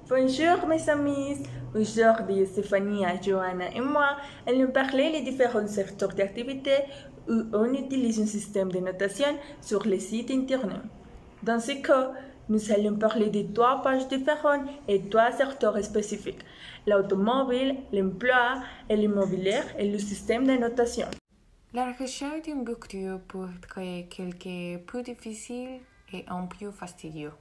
Bonjour mes amis, aujourd'hui Stéphanie, Johanna et moi allons parler des différents secteurs d'activité où on utilise un système de notation sur les sites internet. Dans ce cas, nous allons parler de trois pages différentes et trois secteurs spécifiques, l'automobile, l'emploi et l'immobilier et le système de notation. La recherche d'une voiture peut être quelque peu difficile et un peu fastidieux,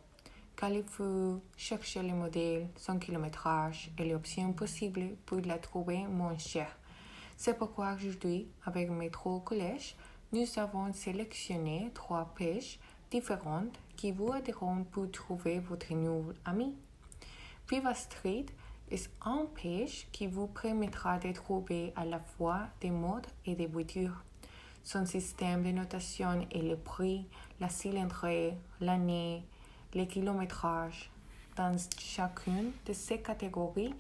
car il faut chercher le modèle, son kilométrage et les options possibles pour la trouver moins chère. C'est pourquoi aujourd'hui, avec mes trois collèges, nous avons sélectionné trois pages différentes qui vous aideront pour trouver votre nouveau ami. Viva Street est une page qui vous permettra de trouver à la fois des modes et des voitures. Son système de notation est le prix, la cylindrée, l'année, le kilométrage. Dans chacune de ces catégories,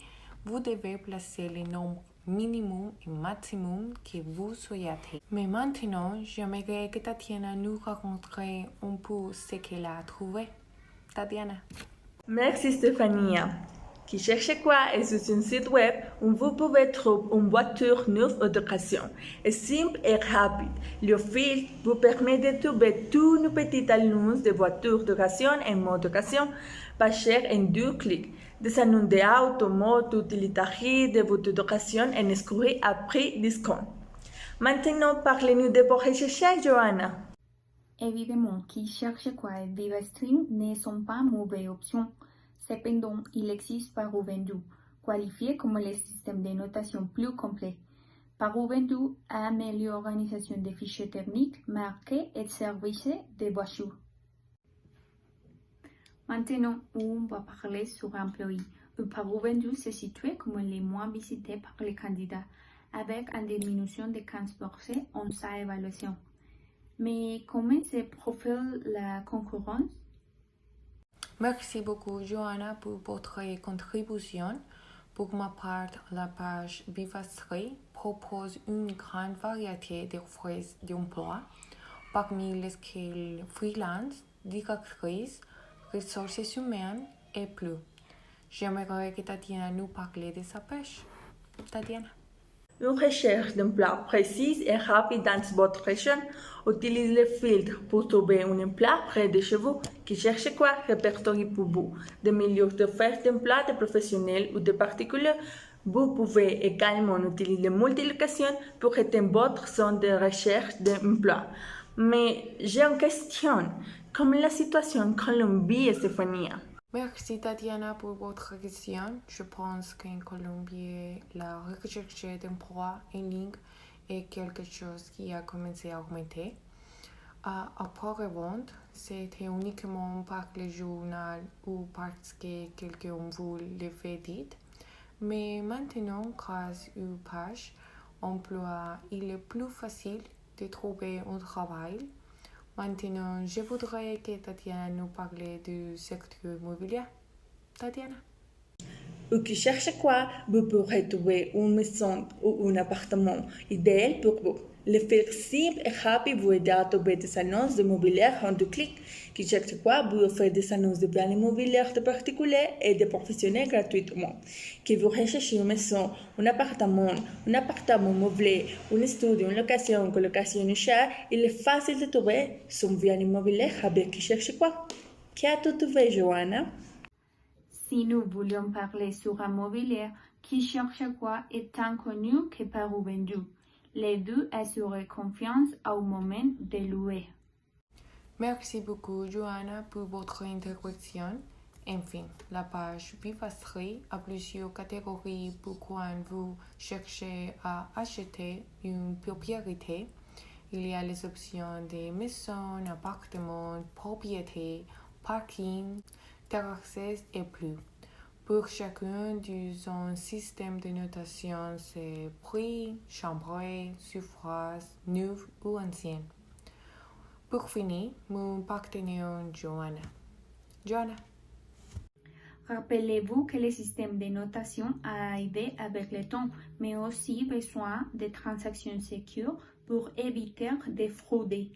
vous devez placer les nombres minimum et maximum que vous souhaitez. Mais maintenant, j'aimerais que Tatiana nous raconte un peu ce qu'elle a trouvé. Tatiana. Merci Stéphania. Qui cherche quoi est sur un site web où vous pouvez trouver une voiture neuve d'occasion. C'est simple et rapide. Le filtre vous permet de trouver toutes nos petites annonces de voitures d'occasion et mode d'occasion pas cher en 2 clics. Des annonces d'auto, moto, utilitaires, de voitures d'occasion et inscrits à prix discount. Maintenant, parlez-nous de vos recherches, Johanna. Évidemment, qui cherche quoi et Viva Stream ne sont pas mauvaises options. Cependant, il existe Parouvendu, qualifié comme le système de notation plus complet. Parouvendu a mis l'organisation des fichiers techniques, marqués et services de voitures. Maintenant, on va parler sur employés. Parouvendu se situe comme le moins visité par les candidats, avec une diminution de 15% en sa évaluation. Mais comment se profile la concurrence? Merci beaucoup, Johanna, pour votre contribution. Pour ma part, la page Vivastri propose une grande variété d'offres d'emploi, parmi lesquelles freelance, directrice, ressources humaines et plus. J'aimerais que Tatiana nous parle de sa page. Tatiana. Une recherche d'emploi précise et rapide dans votre région. Utilisez le filtre pour trouver un emploi près de chez vous qui cherche quoi répertorier pour vous. Des milliers d'offres d'emploi de professionnels ou de particuliers. Vous pouvez également utiliser les multilocations pour éteindre votre zone de recherche d'emploi. Mais j'ai une question. Comment est la situation en Colombie, Stéphania? Merci Tatiana pour votre question. Je pense qu'en Colombie, la recherche d'emploi en ligne est quelque chose qui a commencé à augmenter. Auparavant, c'était uniquement par le journal ou parce que quelqu'un vous l'avait dit. Mais maintenant, grâce aux pages emploi, il est plus facile de trouver un travail. Maintenant, je voudrais que Tatiana nous parle du secteur immobilier. Tatiana. Ou qui cherche quoi, vous pourrez trouver une maison ou un appartement idéal pour vous. Le filtre simple et rapide vous aide à trouver des annonces immobilières en 2 clics. Qui cherche quoi, vous offre des annonces de biens immobiliers de particuliers et de professionnels gratuitement. Qui vous recherchez une maison, un appartement meublé, un studio, une location, une colocation chère, il est facile de trouver son bien immobilier avec qui cherche quoi. Qu'as-tu trouvé, Johanna? Si nous voulions parler sur un mobilier, qui cherche quoi est inconnu que Parouvendu. Les deux assurent confiance au moment de louer. Merci beaucoup, Johanna, pour votre intervention. Enfin, la page Vivastri a plusieurs catégories pour quand vous cherchez à acheter une propriété. Il y a les options de maison, appartement, propriété, parking, terrasses et plus. Pour chacun de un système de notation, c'est prix, chambre, surface, neuve ou ancienne. Pour finir, mon partenaire Johanna. Johanna. Rappelez-vous que le système de notation a aidé avec le temps, mais aussi besoin de transactions sécures pour éviter de frauder.